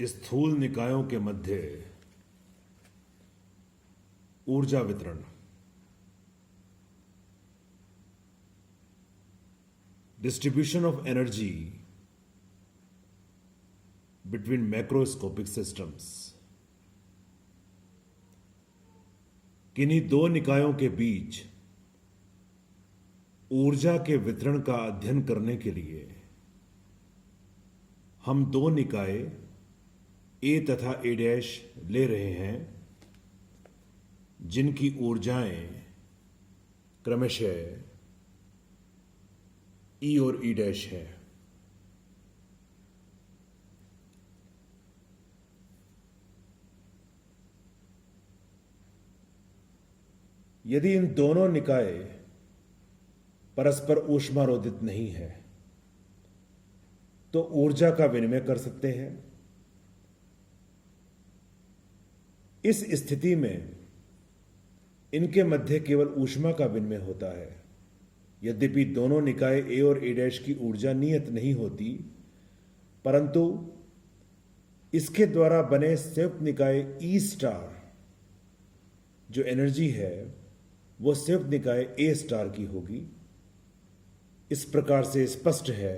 स्थूल निकायों के मध्य ऊर्जा वितरण, distribution of energy between macroscopic systems. किन्हीं दो निकायों के बीच ऊर्जा के वितरण का अध्ययन करने के लिए हम दो निकाय ए तथा ए डैश ले रहे हैं, जिनकी ऊर्जाएं क्रमशः ई और ई डैश है। यदि इन दोनों निकाय परस्पर ऊष्मारोधित नहीं है तो ऊर्जा का विनिमय कर सकते हैं। इस स्थिति में इनके मध्य केवल ऊष्मा का विनिमय होता है। यद्यपि दोनों निकाय ए और ए डैश की ऊर्जा नियत नहीं होती, परंतु इसके द्वारा बने संयुक्त निकाय ई स्टार जो एनर्जी है वो संयुक्त निकाय ए स्टार की होगी। इस प्रकार से स्पष्ट है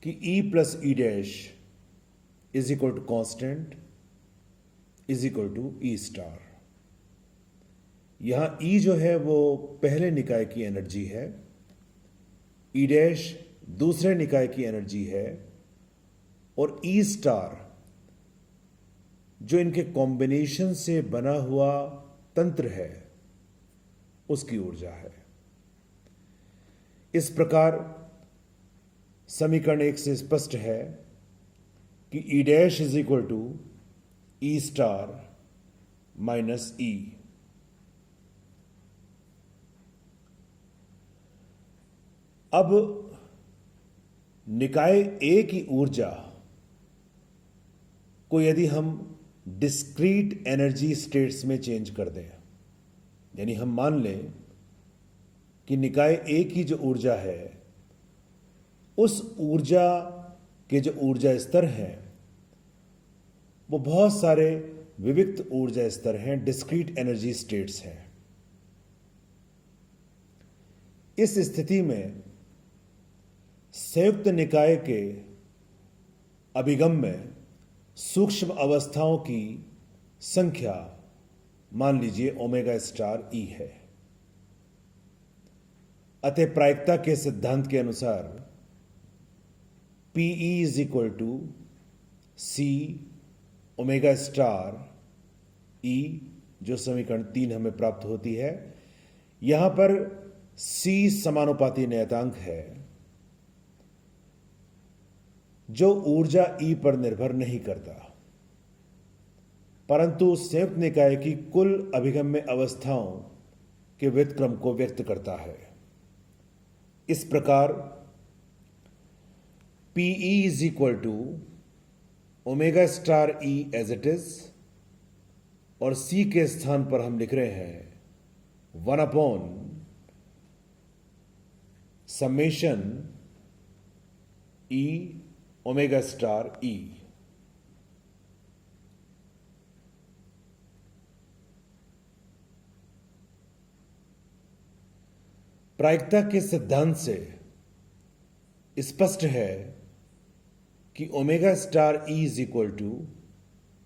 कि E plus E dash is equal to constant is equal to E star. यहां ई जो है वो पहले निकाय की एनर्जी है, ई डैश दूसरे निकाय की एनर्जी है, और ई स्टार जो इनके कॉम्बिनेशन से बना हुआ तंत्र है उसकी ऊर्जा है। इस प्रकार समीकरण एक से स्पष्ट है कि E dash is equal to E star minus E. अब निकाय ए की ऊर्जा को यदि हम डिस्क्रीट एनर्जी स्टेट्स में चेंज कर दें, यानी हम मान लें कि निकाय ए की जो ऊर्जा है उस ऊर्जा के जो ऊर्जा स्तर हैं वो बहुत सारे विविक्त ऊर्जा स्तर हैं, डिस्क्रीट एनर्जी स्टेट्स हैं। इस स्थिति में संयुक्त निकाय के अभिगम में सूक्ष्म अवस्थाओं की संख्या मान लीजिए ओमेगा स्टार ई है। अतः प्रायिकता के सिद्धांत के अनुसार PE is equal to C omega star E, जो समीकरण 3 हमें प्राप्त होती है। यहां पर सी समानुपाती नियतांक है जो ऊर्जा ई पर निर्भर नहीं करता, परंतु संयुक्त निकाय की कुल अभिगम्य अवस्थाओं के व्युत्क्रम को व्यक्त करता है। इस प्रकार PE is equal to omega star E as it is, और सी के स्थान पर हम लिख रहे हैं 1 upon summation E omega star E. प्रायिकता के सिद्धांत से स्पष्ट है कि omega star E is equal to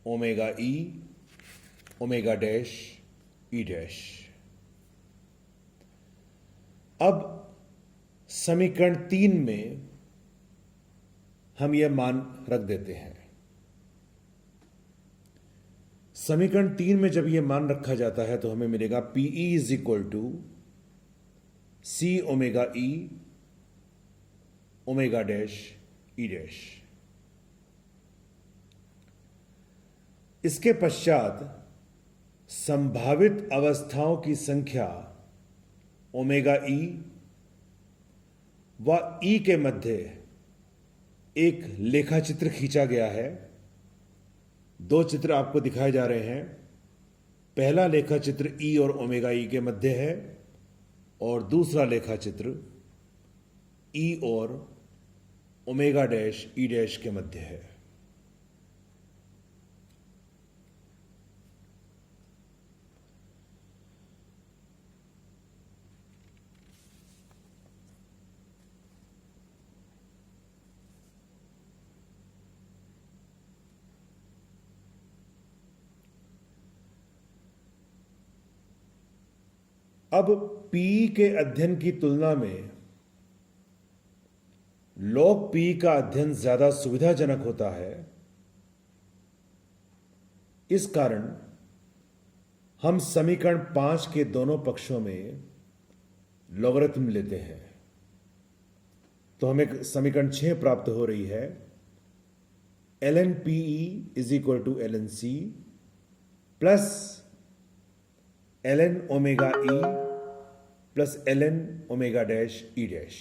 omega E omega dash E dash. अब समीकरण 3 में हम यह मान रख देते हैं। समीकरण 3 में जब यह मान रखा जाता है तो हमें मिलेगा PE is equal to C omega E omega dash E dash. इसके पश्चात संभावित अवस्थाओं की संख्या ओमेगा ई व ई के मध्य एक लेखा चित्र खींचा गया है। दो चित्र आपको दिखाए जा रहे हैं। पहला लेखा चित्र ई और ओमेगा ई के मध्य है और दूसरा लेखा चित्र ई और ओमेगा डैश ई डैश के मध्य है। अब पी के अध्ययन की तुलना में लॉग पी का अध्ययन ज्यादा सुविधाजनक होता है। इस कारण हम समीकरण 5 के दोनों पक्षों में लॉगरिथम लेते हैं, तो हमें समीकरण 6 प्राप्त हो रही है। ln PE is equal to ln C plus ln omega E plus ln omega dash E dash.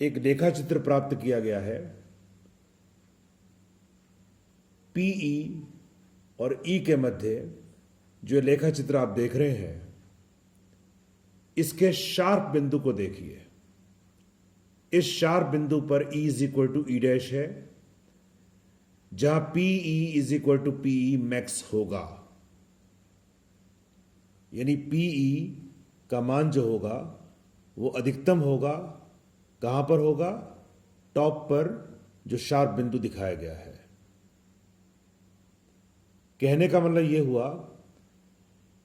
एक रेखा चित्र प्राप्त किया गया है। PE और E के मध्य जो रेखा चित्र आप देख रहे हैं, इसके शार्प बिंदु को देखिए। इस शार्प बिंदु पर E is equal to E dash है, जहां PE is equal to PE max होगा। यानी PE का मान जो होगा वो अधिकतम होगा। कहां पर होगा? टॉप पर जो शार्प बिंदु दिखाया गया है। कहने का मतलब यह हुआ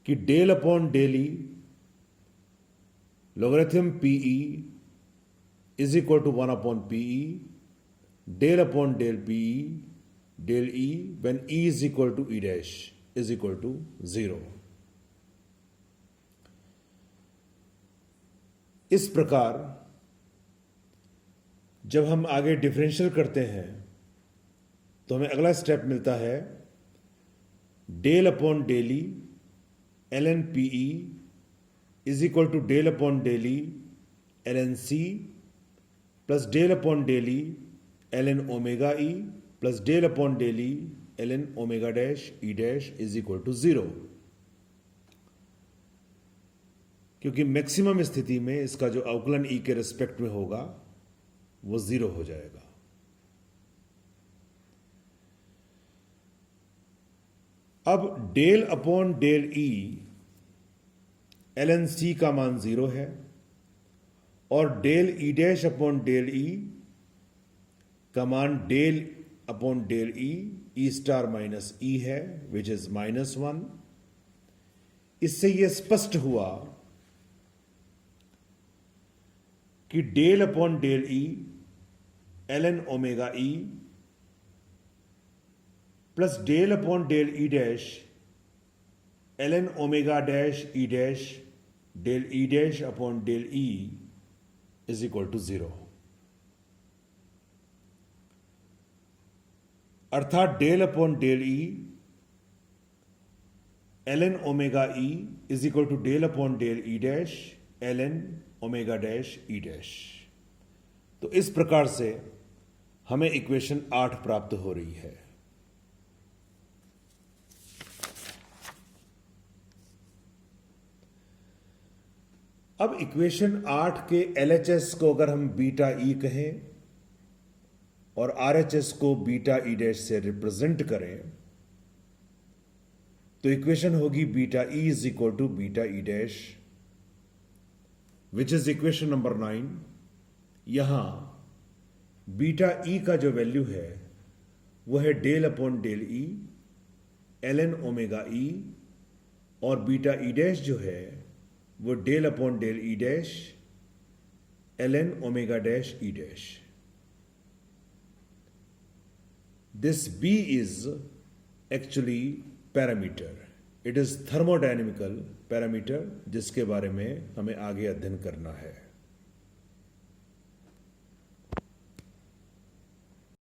कि del upon del E logarithm PE is equal to 1 upon PE del upon del PE del E when E is equal to E dash is equal to 0। इस प्रकार जब हम आगे डिफरेंशियल करते हैं तो हमें अगला स्टेप मिलता है del upon del E ln PE is equal to del upon del E ln C plus del upon del E ln omega E plus del upon del E ln omega dash E dash is equal to 0। क्योंकि maximum स्थिति में इसका जो अवकलन E के respect में होगा वो 0 हो जाएगा। अब del upon del E ln C का मान 0 है और del E dash upon del E का मान del upon del E star minus E है, विच इज -1। इससे यह स्पष्ट हुआ कि del upon del E ln omega E plus del upon del E dash ln omega dash E dash del E dash upon del E is equal to 0। अर्थात del upon del E ln omega E is equal to del upon del E dash ln omega dash E dash. तो इस प्रकार से हमें equation 8 प्राप्त हो रही है। अब इक्वेशन 8 के LHS को अगर हम बीटा E कहें और RHS को बीटा E डैश से रिप्रेजेंट करें तो इक्वेशन होगी beta E is equal to beta E dash, which is equation number 9। यहां बीटा E का जो वैल्यू है वह है del upon del E ln omega E और बीटा E डैश जो है वो del upon del E dash ln omega dash E dash. This B is actually parameter. It is thermodynamical parameter जिसके बारे में हमें आगे अध्ययन करना है।